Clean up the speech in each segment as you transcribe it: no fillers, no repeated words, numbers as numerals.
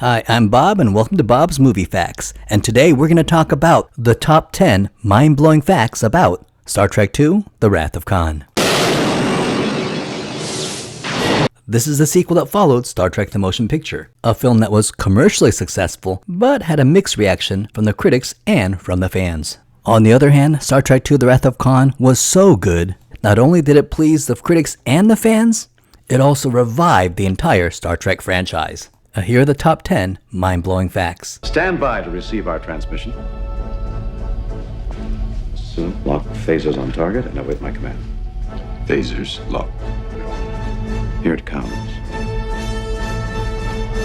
Hi, I'm Bob and welcome to Bob's Movie Facts. And today we're going to talk about the top 10 mind-blowing facts about Star Trek II: The Wrath of Khan. This is the sequel that followed Star Trek: The Motion Picture, a film that was commercially successful but had a mixed reaction from the critics and from the fans. On the other hand, Star Trek II: The Wrath of Khan was so good, not only did it please the critics and the fans, it also revived the entire Star Trek franchise. Here are the top 10 mind-blowing facts. Stand by to receive our transmission. Soon, lock phasers on target and await my command. Phasers locked. Here it comes.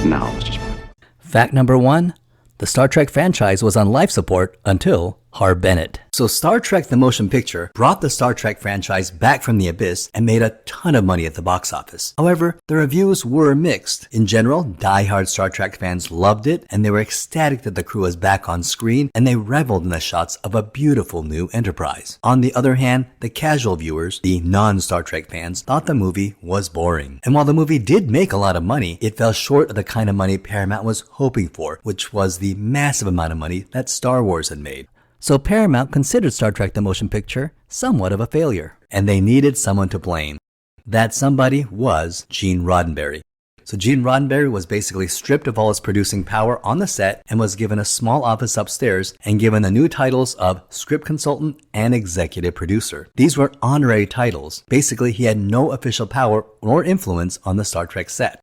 Now, Mr. Spock. Fact number 1. The Star Trek franchise was on life support until Harv Bennett. So Star Trek: The Motion Picture brought the Star Trek franchise back from the abyss and made a ton of money at the box office. However, the reviews were mixed. In general, die-hard Star Trek fans loved it and they were ecstatic that the crew was back on screen and they reveled in the shots of a beautiful new Enterprise. On the other hand, the casual viewers, the non-Star Trek fans, thought the movie was boring. And while the movie did make a lot of money, it fell short of the kind of money Paramount was hoping for, which was the massive amount of money that Star Wars had made. So Paramount considered Star Trek: The Motion Picture somewhat of a failure, and they needed someone to blame. That somebody was Gene Roddenberry. So Gene Roddenberry was basically stripped of all his producing power on the set and was given a small office upstairs and given the new titles of script consultant and executive producer. These were honorary titles. Basically, he had no official power or influence on the Star Trek set.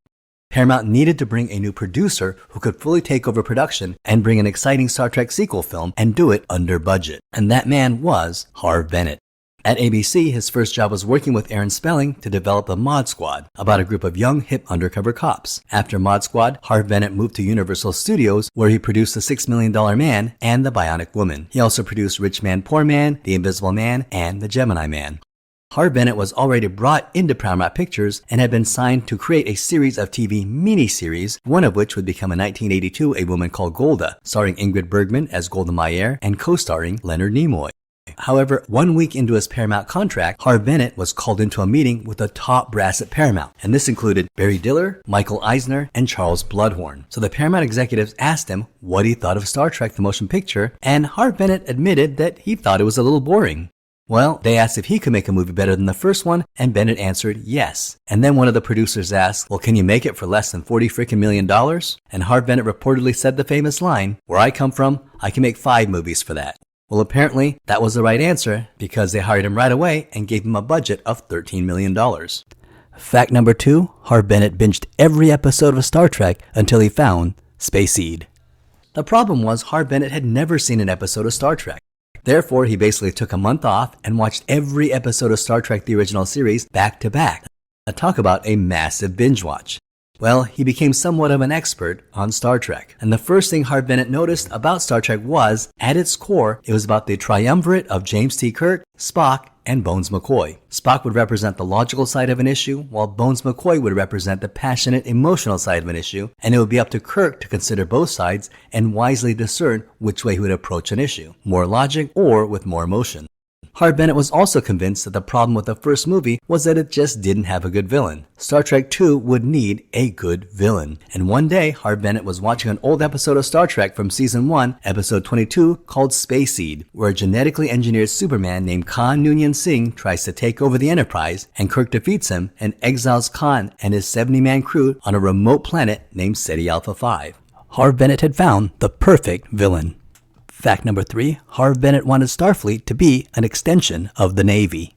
Paramount needed to bring a new producer who could fully take over production and bring an exciting Star Trek sequel film and do it under budget. And that man was Harv Bennett. At ABC, his first job was working with Aaron Spelling to develop the Mod Squad, about a group of young, hip undercover cops. After Mod Squad, Harv Bennett moved to Universal Studios, where he produced The $6 Million Man and The Bionic Woman. He also produced Rich Man, Poor Man, The Invisible Man, and The Gemini Man. Harv Bennett was already brought into Paramount Pictures and had been signed to create a series of TV miniseries, one of which would become in 1982 A Woman Called Golda, starring Ingrid Bergman as Golda Meyer and co-starring Leonard Nimoy. However, 1 week into his Paramount contract, Harv Bennett was called into a meeting with the top brass at Paramount, and this included Barry Diller, Michael Eisner, and Charles Bloodhorn. So the Paramount executives asked him what he thought of Star Trek: The Motion Picture, and Harv Bennett admitted that he thought it was a little boring. Well, they asked if he could make a movie better than the first one, and Bennett answered yes. And then one of the producers asked, well, can you make it for less than $40 million? And Harv Bennett reportedly said the famous line, where I come from, I can make 5 movies for that. Well, apparently, that was the right answer, because they hired him right away and gave him a budget of $13 million. Fact number 2, Harv Bennett binged every episode of Star Trek until he found Space Seed. The problem was Harv Bennett had never seen an episode of Star Trek. Therefore, he basically took a month off and watched every episode of Star Trek: The Original Series back to back. Now talk about a massive binge watch. Well, he became somewhat of an expert on Star Trek. And the first thing Harv Bennett noticed about Star Trek was, at its core, it was about the triumvirate of James T. Kirk, Spock, and Bones McCoy. Spock would represent the logical side of an issue, while Bones McCoy would represent the passionate, emotional side of an issue, and it would be up to Kirk to consider both sides and wisely discern which way he would approach an issue, more logic or with more emotion. Harv Bennett was also convinced that the problem with the first movie was that it just didn't have a good villain. Star Trek II would need a good villain. And one day, Harv Bennett was watching an old episode of Star Trek from Season 1, Episode 22, called Space Seed, where a genetically engineered Superman named Noonien Singh tries to take over the Enterprise, and Kirk defeats him and exiles Khan and his 70-man crew on a remote planet named Ceti Alpha 5. Harv Bennett had found the perfect villain. Fact number 3, Harv Bennett wanted Starfleet to be an extension of the Navy.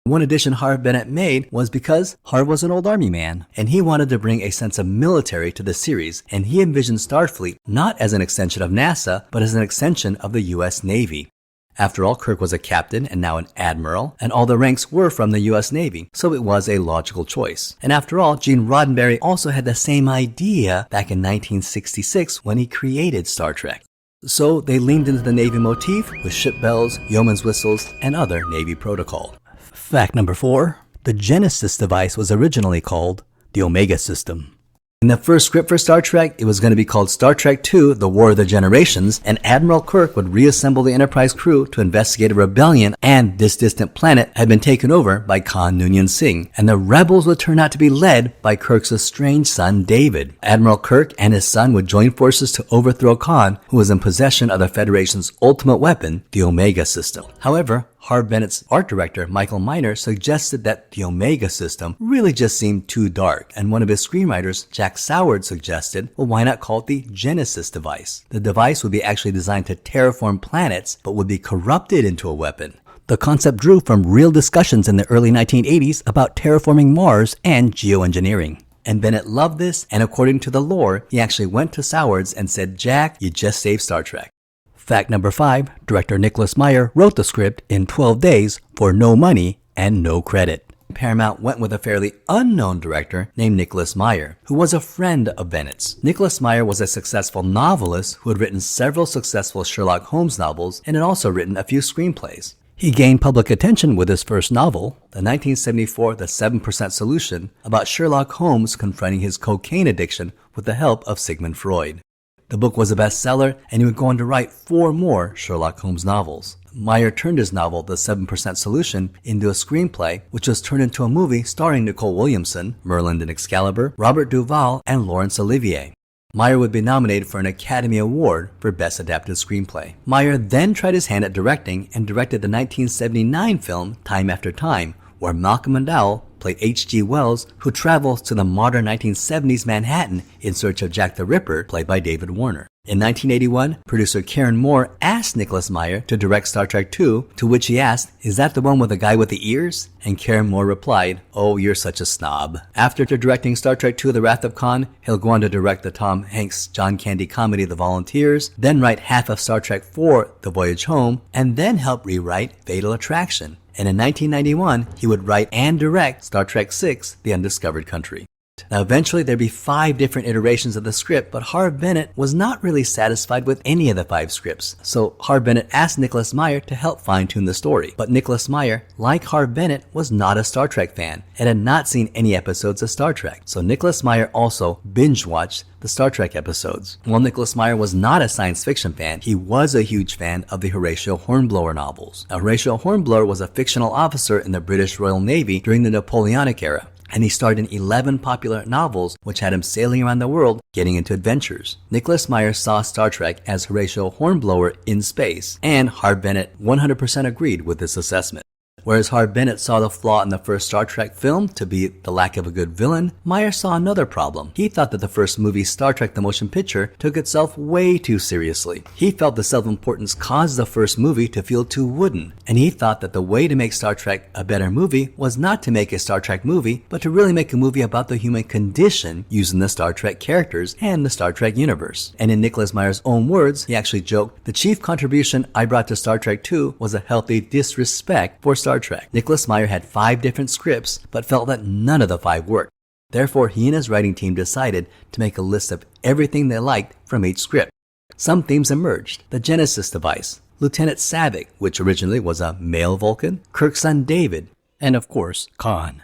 One addition Harv Bennett made was because Harv was an old Army man, and he wanted to bring a sense of military to the series, and he envisioned Starfleet not as an extension of NASA, but as an extension of the US Navy. After all, Kirk was a captain and now an admiral, and all the ranks were from the US Navy, so it was a logical choice. And after all, Gene Roddenberry also had the same idea back in 1966 when he created Star Trek. So they leaned into the Navy motif with ship bells, yeoman's whistles, and other Navy protocol. Fact number 4, the Genesis device was originally called the Omega System. In the first script for Star Trek, it was going to be called Star Trek II, The War of the Generations, and Admiral Kirk would reassemble the Enterprise crew to investigate a rebellion, and this distant planet had been taken over by Khan Noonien Singh, and the rebels would turn out to be led by Kirk's estranged son David. Admiral Kirk and his son would join forces to overthrow Khan, who was in possession of the Federation's ultimate weapon, the Omega system. However, Harve Bennett's art director, Michael Meyer, suggested that the Omega system really just seemed too dark, and one of his screenwriters, Jack Soward, suggested, well, why not call it the Genesis device? The device would be actually designed to terraform planets, but would be corrupted into a weapon. The concept drew from real discussions in the early 1980s about terraforming Mars and geoengineering. And Bennett loved this, and according to the lore, he actually went to Soward's and said, Jack, you just saved Star Trek. Fact number 5, director Nicholas Meyer wrote the script in 12 days for no money and no credit. Paramount went with a fairly unknown director named Nicholas Meyer, who was a friend of Bennett's. Nicholas Meyer was a successful novelist who had written several successful Sherlock Holmes novels and had also written a few screenplays. He gained public attention with his first novel, the 1974 The 7% Solution, about Sherlock Holmes confronting his cocaine addiction with the help of Sigmund Freud. The book was a bestseller, and he would go on to write 4 more Sherlock Holmes novels. Meyer turned his novel, The 7% Solution, into a screenplay, which was turned into a movie starring Nicole Williamson, Merlin and Excalibur, Robert Duvall, and Laurence Olivier. Meyer would be nominated for an Academy Award for Best Adapted Screenplay. Meyer then tried his hand at directing and directed the 1979 film Time After Time, where Malcolm McDowell played H.G. Wells, who travels to the modern 1970s Manhattan in search of Jack the Ripper, played by David Warner. In 1981, producer Karen Moore asked Nicholas Meyer to direct Star Trek II, to which he asked, "Is that the one with the guy with the ears?" And Karen Moore replied, "Oh, you're such a snob." After directing Star Trek II, The Wrath of Khan, he'll go on to direct the Tom Hanks John Candy comedy The Volunteers, then write half of Star Trek IV, The Voyage Home, and then help rewrite Fatal Attraction. And in 1991, he would write and direct Star Trek VI, The Undiscovered Country. Now eventually there'd be 5 different iterations of the script, but Harve Bennett was not really satisfied with any of the 5 scripts. So Harve Bennett asked Nicholas Meyer to help fine-tune the story. But Nicholas Meyer, like Harve Bennett, was not a Star Trek fan and had not seen any episodes of Star Trek. So Nicholas Meyer also binge-watched the Star Trek episodes. While Nicholas Meyer was not a science fiction fan, he was a huge fan of the Horatio Hornblower novels. Now, Horatio Hornblower was a fictional officer in the British Royal Navy during the Napoleonic era, and he starred in 11 popular novels which had him sailing around the world getting into adventures. Nicholas Meyer saw Star Trek as Horatio Hornblower in space, and Harve Bennett 100% agreed with this assessment. Whereas Harve Bennett saw the flaw in the first Star Trek film to be the lack of a good villain, Meyer saw another problem. He thought that the first movie, Star Trek the Motion Picture, took itself way too seriously. He felt the self-importance caused the first movie to feel too wooden, and he thought that the way to make Star Trek a better movie was not to make a Star Trek movie, but to really make a movie about the human condition using the Star Trek characters and the Star Trek universe. And in Nicholas Meyer's own words, he actually joked, "The chief contribution I brought to Star Trek II was a healthy disrespect for Star Trek." Nicholas Meyer had 5 different scripts, but felt that none of the 5 worked. Therefore, he and his writing team decided to make a list of everything they liked from each script. Some themes emerged: the Genesis device, Lieutenant Saavik, which originally was a male Vulcan, Kirk's son David, and of course, Khan.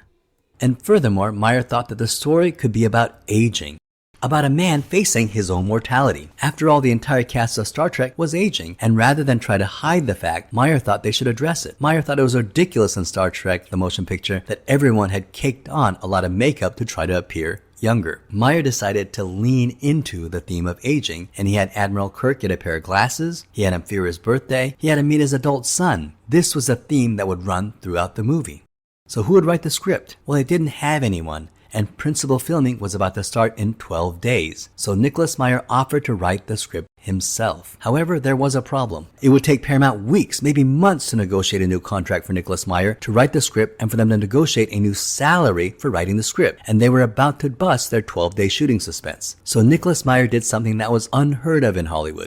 And furthermore, Meyer thought that the story could be about aging, about a man facing his own mortality. After all, the entire cast of Star Trek was aging, and rather than try to hide the fact, Meyer thought they should address it. Meyer thought it was ridiculous in Star Trek, the motion picture, that everyone had caked on a lot of makeup to try to appear younger. Meyer decided to lean into the theme of aging, and he had Admiral Kirk get a pair of glasses, he had him fear his birthday, he had him meet his adult son. This was a theme that would run throughout the movie. So who would write the script? Well, they didn't have anyone, and principal filming was about to start in 12 days. So Nicholas Meyer offered to write the script himself. However, there was a problem. It would take Paramount weeks, maybe months, to negotiate a new contract for Nicholas Meyer to write the script and for them to negotiate a new salary for writing the script. And they were about to bust their 12-day shooting suspense. So Nicholas Meyer did something that was unheard of in Hollywood.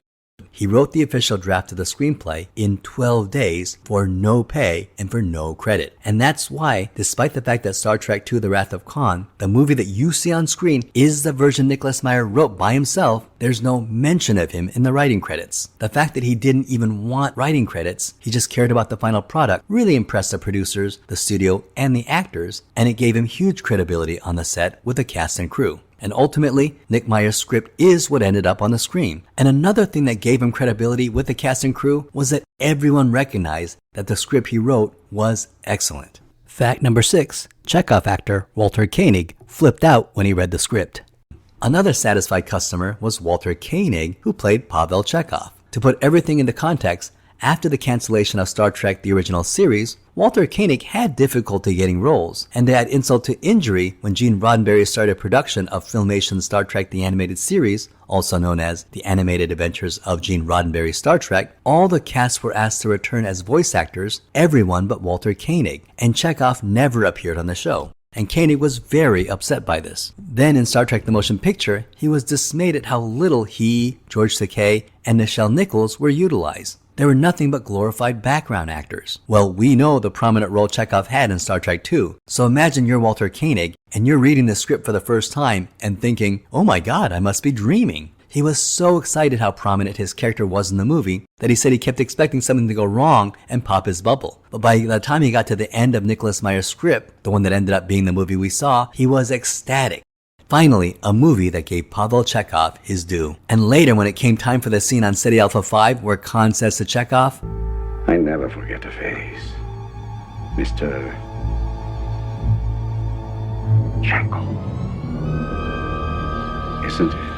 He wrote the official draft of the screenplay in 12 days for no pay and for no credit. And that's why, despite the fact that Star Trek II, The Wrath of Khan, the movie that you see on screen, is the version Nicholas Meyer wrote by himself, there's no mention of him in the writing credits. The fact that he didn't even want writing credits, he just cared about the final product, really impressed the producers, the studio, and the actors, and it gave him huge credibility on the set with the cast and crew. And ultimately, Nick Meyer's script is what ended up on the screen. And another thing that gave him credibility with the cast and crew was that everyone recognized that the script he wrote was excellent. Fact number 6, Chekhov actor Walter Koenig flipped out when he read the script. Another satisfied customer was Walter Koenig, who played Pavel Chekhov. To put everything into context, after the cancellation of Star Trek the original series, Walter Koenig had difficulty getting roles, and to add insult to injury, when Gene Roddenberry started production of Filmation's Star Trek the Animated Series, also known as The Animated Adventures of Gene Roddenberry's Star Trek, all the cast were asked to return as voice actors, everyone but Walter Koenig, and Chekhov never appeared on the show. And Koenig was very upset by this. Then in Star Trek the Motion Picture, he was dismayed at how little he, George Takei, and Nichelle Nichols were utilized. They were nothing but glorified background actors. Well, we know the prominent role Chekhov had in Star Trek II, so imagine you're Walter Koenig and you're reading the script for the first time and thinking, oh my god, I must be dreaming. He was so excited how prominent his character was in the movie that he said he kept expecting something to go wrong and pop his bubble. But by the time he got to the end of Nicholas Meyer's script, the one that ended up being the movie we saw, he was ecstatic. Finally, a movie that gave Pavel Chekhov his due. And later, when it came time for the scene on City Alpha 5 where Khan says to Chekhov, I never forget a face. Mr. Chekhov. Isn't it?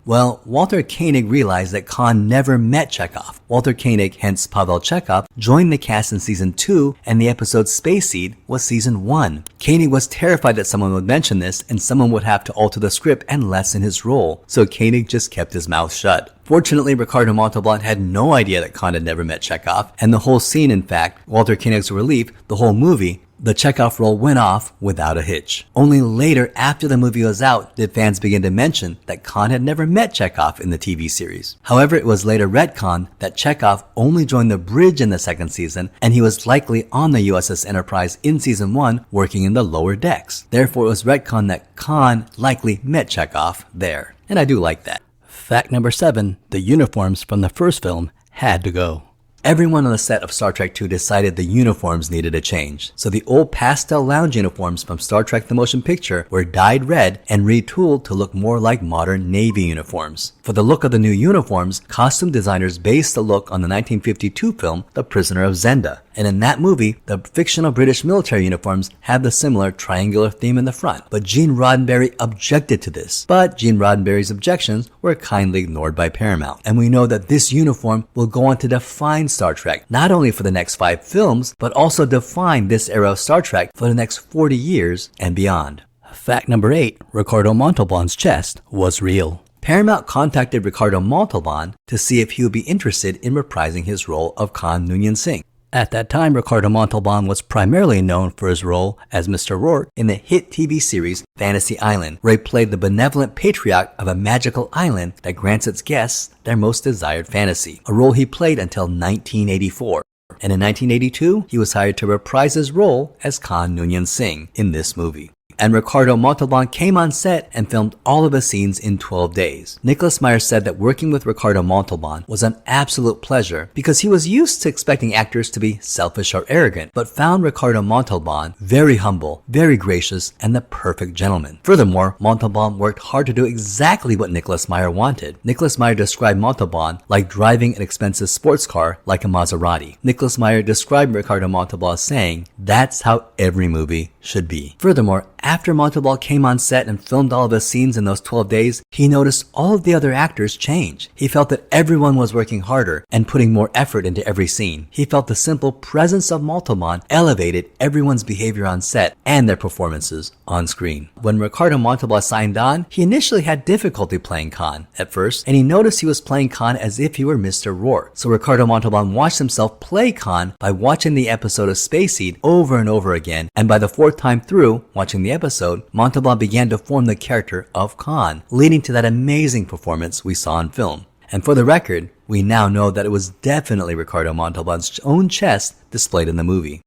well, Walter Koenig realized that Khan never met Chekhov. Walter Koenig, hence Pavel Chekhov, joined the cast in season 2, and the episode Space Seed was season 1. Koenig was terrified that someone would mention this and someone would have to alter the script and lessen his role, so Koenig just kept his mouth shut. Fortunately, Ricardo Montalban had no idea that Khan had never met Chekhov, and the whole scene, in fact, Walter Koenig's relief, the whole movie, the Chekhov role went off without a hitch. Only later, after the movie was out, did fans begin to mention that Khan had never met Chekhov in the TV series. However, it was later retconned that Chekhov only joined the bridge in the second season, and he was likely on the USS Enterprise in season 1 working in the lower decks. Therefore, it was retconned that Khan likely met Chekhov there. And I do like that. Fact number 7, the uniforms from the first film had to go. Everyone on the set of Star Trek II decided the uniforms needed a change. So the old pastel lounge uniforms from Star Trek the Motion Picture were dyed red and retooled to look more like modern Navy uniforms. For the look of the new uniforms, costume designers based the look on the 1952 film The Prisoner of Zenda. And in that movie, the fictional British military uniforms had the similar triangular theme in the front. But Gene Roddenberry objected to this. But Gene Roddenberry's objections were kindly ignored by Paramount. And we know that this uniform will go on to define Star Trek, not only for the next 5 films, but also define this era of Star Trek for the next 40 years and beyond. Fact number 8, Ricardo Montalban's chest was real. Paramount contacted Ricardo Montalban to see if he would be interested in reprising his role of Khan Noonien Singh. At that time, Ricardo Montalban was primarily known for his role as Mr. Rourke in the hit TV series Fantasy Island, where he played the benevolent patriarch of a magical island that grants its guests their most desired fantasy, a role he played until 1984. And in 1982, he was hired to reprise his role as Khan Noonien Singh in this movie. And Ricardo Montalban came on set and filmed all of his scenes in 12 days. Nicholas Meyer said that working with Ricardo Montalban was an absolute pleasure because he was used to expecting actors to be selfish or arrogant, but found Ricardo Montalban very humble, very gracious, and the perfect gentleman. Furthermore, Montalban worked hard to do exactly what Nicholas Meyer wanted. Nicholas Meyer described Montalban like driving an expensive sports car like a Maserati. Nicholas Meyer described Ricardo Montalban as saying, "That's how every movie should be." Furthermore, after Montalban came on set and filmed all of his scenes in those 12 days, he noticed all of the other actors change. He felt that everyone was working harder and putting more effort into every scene. He felt the simple presence of Montalban elevated everyone's behavior on set and their performances on screen. When Ricardo Montalban signed on, he initially had difficulty playing Khan at first, and he noticed he was playing Khan as if he were Mr. Rourke. So Ricardo Montalban watched himself play Khan by watching the episode of Space Seed over and over again, and by the 4th time through, watching the episode, Montalban began to form the character of Khan, leading to that amazing performance we saw on film. And for the record, we now know that it was definitely Ricardo Montalban's own chest displayed in the movie.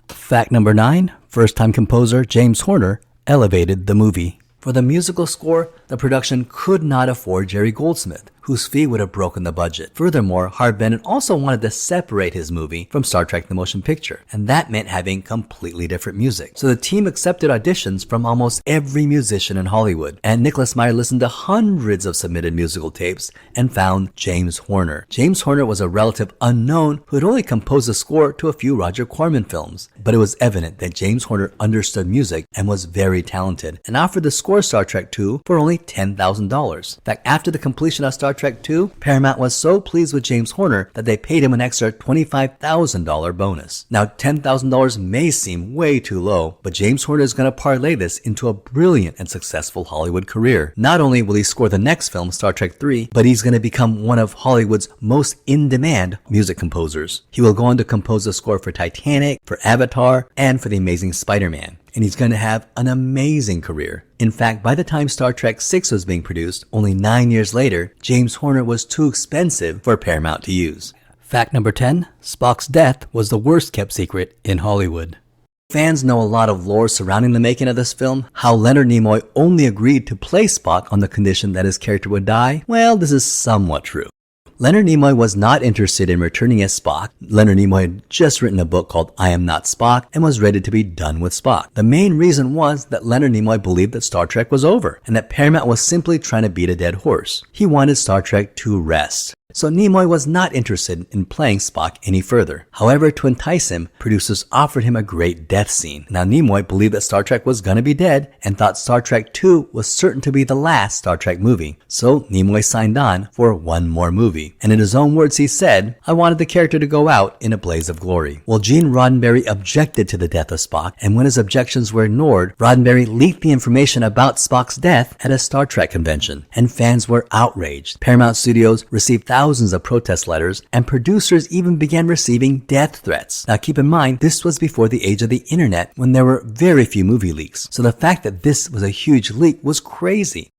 Fact number 9, first-time composer James Horner elevated the movie. For the musical score, the production could not afford Jerry Goldsmith, whose fee would have broken the budget. Furthermore, Harve Bennett also wanted to separate his movie from Star Trek the Motion Picture, and that meant having completely different music. So the team accepted auditions from almost every musician in Hollywood, and Nicholas Meyer listened to hundreds of submitted musical tapes and found James Horner. James Horner was a relative unknown who had only composed the score to a few Roger Corman films, but it was evident that James Horner understood music and was very talented, and offered the score Star Trek II for only $10,000. In fact, after the completion of Star Trek II, Paramount was so pleased with James Horner that they paid him an extra $25,000 bonus. Now, $10,000 may seem way too low, but James Horner is going to parlay this into a brilliant and successful Hollywood career. Not only will he score the next film, Star Trek III, but he's going to become one of Hollywood's most in-demand music composers. He will go on to compose the score for Titanic, for Avatar, and for The Amazing Spider-Man. And he's going to have an amazing career. In fact, by the time Star Trek VI was being produced, only 9 years later, James Horner was too expensive for Paramount to use. Fact number 10, Spock's death was the worst kept secret in Hollywood. Fans know a lot of lore surrounding the making of this film. How Leonard Nimoy only agreed to play Spock on the condition that his character would die? Well, this is somewhat true. Leonard Nimoy was not interested in returning as Spock. Leonard Nimoy had just written a book called I Am Not Spock and was ready to be done with Spock. The main reason was that Leonard Nimoy believed that Star Trek was over and that Paramount was simply trying to beat a dead horse. He wanted Star Trek to rest. So Nimoy was not interested in playing Spock any further. However, to entice him, producers offered him a great death scene. Now Nimoy believed that Star Trek was gonna be dead and thought Star Trek II was certain to be the last Star Trek movie. So Nimoy signed on for one more movie. And in his own words he said, "I wanted the character to go out in a blaze of glory." Well, Gene Roddenberry objected to the death of Spock, and when his objections were ignored, Roddenberry leaked the information about Spock's death at a Star Trek convention, and fans were outraged. Paramount Studios received thousands of protest letters, and producers even began receiving death threats. Now keep in mind, this was before the age of the internet, when there were very few movie leaks, so the fact that this was a huge leak was crazy.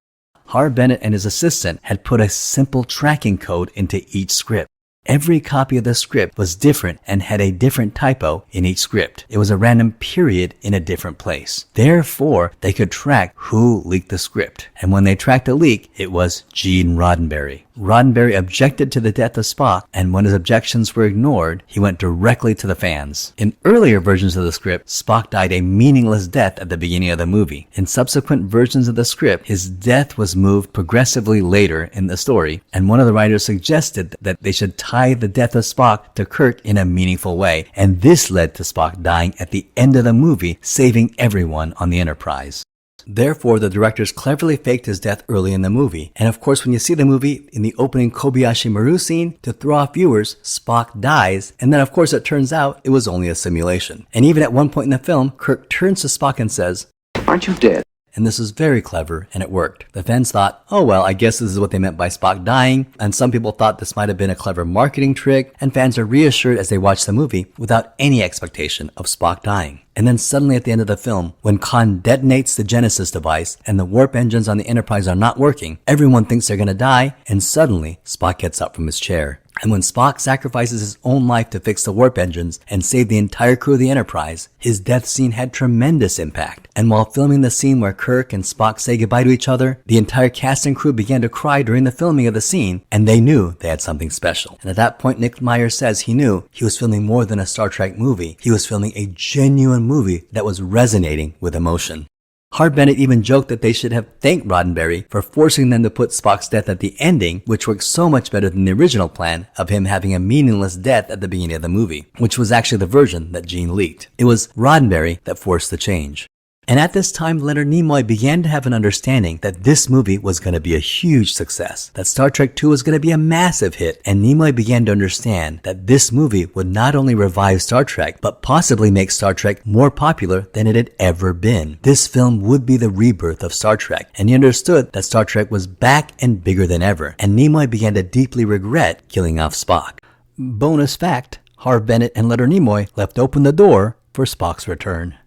Harve Bennett and his assistant had put a simple tracking code into each script. Every copy of the script was different and had a different typo in each script. It was a random period in a different place. Therefore, they could track who leaked the script. And when they tracked a leak, it was Gene Roddenberry. Roddenberry objected to the death of Spock, and when his objections were ignored, he went directly to the fans. In earlier versions of the script, Spock died a meaningless death at the beginning of the movie. In subsequent versions of the script, his death was moved progressively later in the story, and one of the writers suggested that they should tie the death of Spock to Kirk in a meaningful way, and this led to Spock dying at the end of the movie, saving everyone on the Enterprise. Therefore, the directors cleverly faked his death early in the movie. And of course, when you see the movie, in the opening Kobayashi Maru scene, to throw off viewers, Spock dies, and then of course it turns out it was only a simulation. And even at one point in the film, Kirk turns to Spock and says, Aren't you dead? And this is very clever, and it worked. The fans thought, oh well, I guess this is what they meant by Spock dying, and some people thought this might have been a clever marketing trick, and fans are reassured as they watch the movie without any expectation of Spock dying. And then suddenly at the end of the film, when Khan detonates the Genesis device and the warp engines on the Enterprise are not working, everyone thinks they're gonna die, and suddenly Spock gets up from his chair. And when Spock sacrifices his own life to fix the warp engines and save the entire crew of the Enterprise, his death scene had tremendous impact. And while filming the scene where Kirk and Spock say goodbye to each other, the entire cast and crew began to cry during the filming of the scene, and they knew they had something special. And at that point, Nick Meyer says he knew he was filming more than a Star Trek movie. He was filming a genuine movie that was resonating with emotion. Harve Bennett even joked that they should have thanked Roddenberry for forcing them to put Spock's death at the ending, which worked so much better than the original plan of him having a meaningless death at the beginning of the movie, which was actually the version that Gene leaked. It was Roddenberry that forced the change. And at this time, Leonard Nimoy began to have an understanding that this movie was going to be a huge success, that Star Trek II was going to be a massive hit, and Nimoy began to understand that this movie would not only revive Star Trek, but possibly make Star Trek more popular than it had ever been. This film would be the rebirth of Star Trek, and he understood that Star Trek was back and bigger than ever, and Nimoy began to deeply regret killing off Spock. Bonus fact, Harve Bennett and Leonard Nimoy left open the door for Spock's return.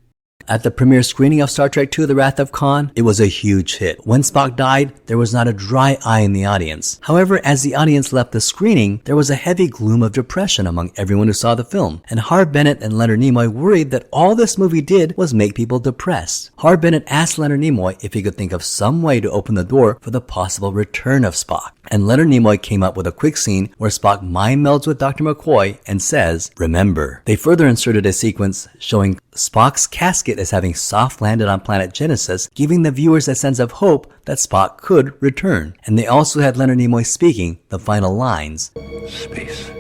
At the premiere screening of Star Trek II The Wrath of Khan, it was a huge hit. When Spock died, there was not a dry eye in the audience. However, as the audience left the screening, there was a heavy gloom of depression among everyone who saw the film, and Harve Bennett and Leonard Nimoy worried that all this movie did was make people depressed. Harve Bennett asked Leonard Nimoy if he could think of some way to open the door for the possible return of Spock, and Leonard Nimoy came up with a quick scene where Spock mind melds with Dr. McCoy and says, "Remember." They further inserted a sequence showing Spock's casket as having soft landed on planet Genesis, giving the viewers a sense of hope that Spock could return. And they also had Leonard Nimoy speaking the final lines. Space,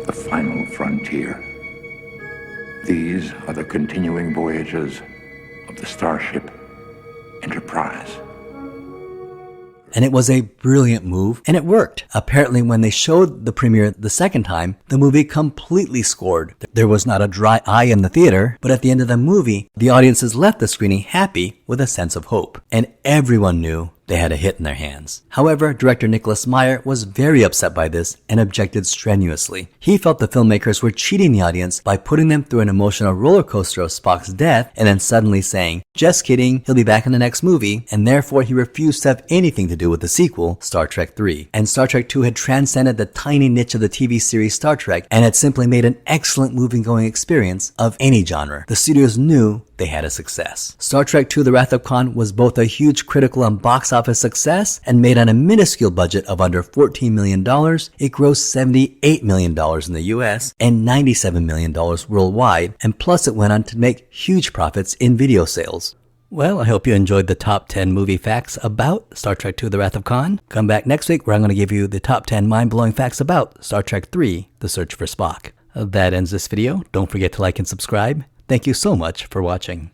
the final frontier. These are the continuing voyages of the starship Enterprise. And it was a brilliant move, and it worked. Apparently, when they showed the premiere the second time, the movie completely scored. There was not a dry eye in the theater, but at the end of the movie, the audiences left the screening happy with a sense of hope. And everyone knew they had a hit in their hands. However, director Nicholas Meyer was very upset by this and objected strenuously. He felt the filmmakers were cheating the audience by putting them through an emotional roller coaster of Spock's death and then suddenly saying, "Just kidding, he'll be back in the next movie," and therefore he refused to have anything to do with the sequel, Star Trek III. And Star Trek II had transcended the tiny niche of the TV series Star Trek and had simply made an excellent movie-going experience of any genre. The studios knew they had a success. Star Trek II The Wrath of Khan was both a huge critical and box office success and made on a minuscule budget of under $14 million. It grossed $78 million in the US and $97 million worldwide, and plus it went on to make huge profits in video sales. Well, I hope you enjoyed the top 10 movie facts about Star Trek II The Wrath of Khan. Come back next week where I'm going to give you the top 10 mind-blowing facts about Star Trek III The Search for Spock. That ends this video. Don't forget to like and subscribe. Thank you so much for watching.